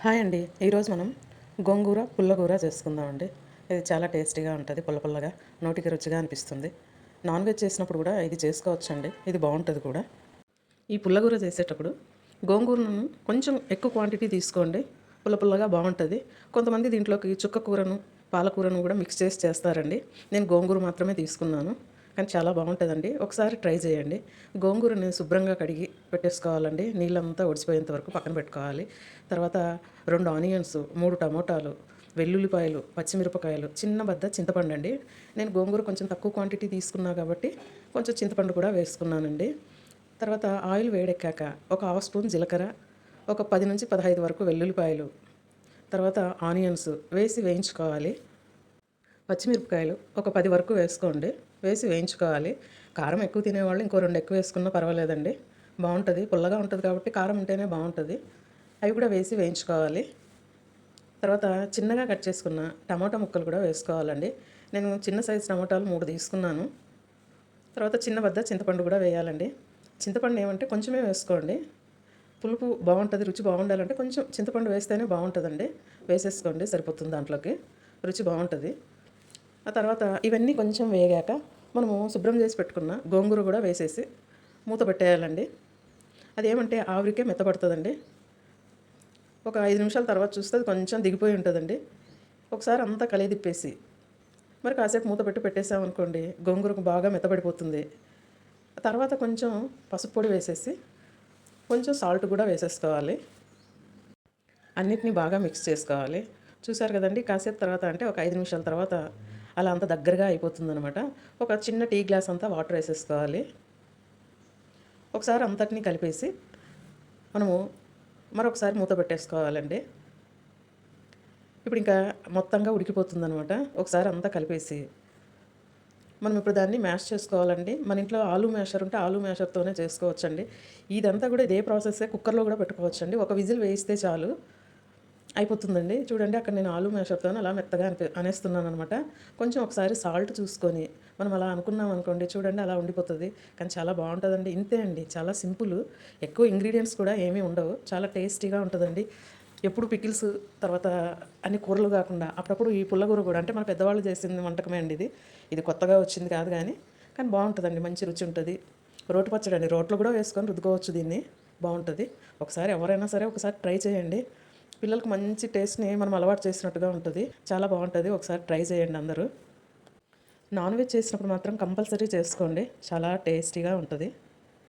Hi అండి. ఈరోజు మనం గోంగూర పుల్లగూర చేసుకుందామండి. ఇది చాలా టేస్టీగా ఉంటుంది, పుల్ల పుల్లగా నోటికి రుచిగా అనిపిస్తుంది. నాన్ వెజ్ చేసినప్పుడు కూడా ఇది చేసుకోవచ్చండి, ఇది బాగుంటుంది కూడా. ఈ పుల్లగూర చేసేటప్పుడు గోంగూరను కొంచెం ఎక్కువ క్వాంటిటీ తీసుకోండి, పుల్ల పుల్లగా బాగుంటుంది. కొంతమంది దీంట్లోకి చుక్క కూరను పాలకూరను కూడా మిక్స్ చేసి చేస్తారండి. నేను గోంగూర మాత్రమే తీసుకున్నాను, కానీ చాలా బాగుంటుందండి. ఒకసారి ట్రై చేయండి. గోంగూరని శుభ్రంగా కడిగి పెట్టేసుకోవాలండి, నీళ్ళంతా ఒడిసిపోయేంత వరకు పక్కన పెట్టుకోవాలి. తర్వాత 2 ఆనియన్స్, 3 టమోటాలు, వెల్లుల్లిపాయలు, పచ్చిమిరపకాయలు, చిన్న బద్ద చింతపండు అండి. నేను గోంగూర కొంచెం తక్కువ క్వాంటిటీ తీసుకున్నా కాబట్టి కొంచెం చింతపండు కూడా వేసుకున్నానండి. తర్వాత ఆయిల్ వేడెక్కాక ఒక హాఫ్ స్పూన్ జీలకర్ర, ఒక 10 నుంచి 15 వరకు వెల్లుల్లిపాయలు, తర్వాత ఆనియన్స్ వేసి వేయించుకోవాలి. పచ్చిమిరపకాయలు ఒక 10 వరకు వేసుకోండి, వేసి వేయించుకోవాలి. కారం ఎక్కువ తినేవాళ్ళు ఇంకో 2 ఎక్కువ వేసుకున్నా పర్వాలేదండి, బాగుంటుంది. పుల్లగా ఉంటుంది కాబట్టి కారం ఉంటేనే బాగుంటుంది. అవి కూడా వేసి వేయించుకోవాలి. తర్వాత చిన్నగా కట్ చేసుకున్న టమాటా ముక్కలు కూడా వేసుకోవాలండి. నేను చిన్న సైజు టమాటాలు 3 తీసుకున్నాను. తర్వాత చిన్న బద్ద చింతపండు కూడా వేయాలండి. చింతపండు ఏమంటే కొంచెమే వేసుకోండి, పులుపు బాగుంటుంది. రుచి బాగుండాలంటే కొంచెం చింతపండు వేస్తేనే బాగుంటుందండి. వేసేసుకోండి, సరిపోతుంది, దాంట్లోకి రుచి బాగుంటుంది. ఆ తర్వాత ఇవన్నీ కొంచెం వేగాక మనము శుభ్రం చేసి పెట్టుకున్న గోంగూర కూడా వేసేసి మూత పెట్టేయాలండి. అదేమంటే ఆవిరికే మెత్తపడుతుందండి. ఒక 5 నిమిషాల తర్వాత చూస్తే అది కొంచెం దిగిపోయి ఉంటుందండి. ఒకసారి అంతా కలిదిప్పేసి మరి కాసేపు మూత పెట్టి పెట్టేసామనుకోండి, గోంగూరకు బాగా మెత్తబడిపోతుంది. తర్వాత కొంచెం పసుపు పొడి వేసేసి కొంచెం సాల్ట్ కూడా వేసేసుకోవాలి. అన్నిటినీ బాగా మిక్స్ చేసుకోవాలి. చూసారు కదండి, కాసేపు తర్వాత అంటే ఒక 5 నిమిషాల తర్వాత అలా అంత దగ్గరగా అయిపోతుందనమాట. ఒక చిన్న టీ గ్లాస్ అంతా వాటర్ వేసేసుకోవాలి. ఒకసారి అంతటినీ కలిపేసి మనము మరొకసారి మూత పెట్టేసుకోవాలండి. ఇప్పుడు ఇంకా మొత్తంగా ఉడికిపోతుందనమాట. ఒకసారి అంతా కలిపేసి మనం ఇప్పుడు దాన్ని మ్యాష్ చేసుకోవాలండి. మన ఇంట్లో ఆలూ మ్యాషర్ ఉంటే ఆలూ మ్యాషర్తోనే చేసుకోవచ్చండి. ఇదంతా కూడా ఇదే ప్రాసెస్సే, కుక్కర్లో కూడా పెట్టుకోవచ్చండి. ఒక విజిల్ వేయిస్తే చాలు, అయిపోతుందండి. చూడండి, అక్కడ నేను ఆలూ మ్యాషర్తో అలా మెత్తగా అనేస్తున్నాను అనమాట. కొంచెం ఒకసారి సాల్ట్ చూసుకొని మనం అలా అనుకున్నాం అనుకోండి, చూడండి అలా ఉండిపోతుంది. కానీ చాలా బాగుంటుందండి. ఇంతే అండి, చాలా సింపుల్. ఎక్కువ ఇంగ్రీడియంట్స్ కూడా ఏమీ ఉండవు, చాలా టేస్టీగా ఉంటుందండి. ఎప్పుడు పికిల్స్ తర్వాత అన్ని కూరలు కాకుండా అప్పుడప్పుడు ఈ పుల్లగూర కూడా, అంటే మన పెద్దవాళ్ళు చేసిన వంటకమే అండి ఇది. ఇది కొత్తగా వచ్చింది కాదు, కానీ బాగుంటుందండి, మంచి రుచి ఉంటుంది. రోటి పచ్చడి అండి, రోట్లో కూడా వేసుకొని రుద్దుకోవచ్చు దీన్ని, బాగుంటుంది. ఒకసారి ఎవరైనా సరే ఒకసారి ట్రై చేయండి. పిల్లలకు మంచి టేస్ట్ని మనం అలవాటు చేసినట్టుగా ఉంటుంది, చాలా బాగుంటుంది. ఒకసారి ట్రై చేయండి అందరూ. నాన్ వెజ్ చేసినప్పుడు మాత్రం కంపల్సరీ చేసుకోండి, చాలా టేస్టీగా ఉంటుంది.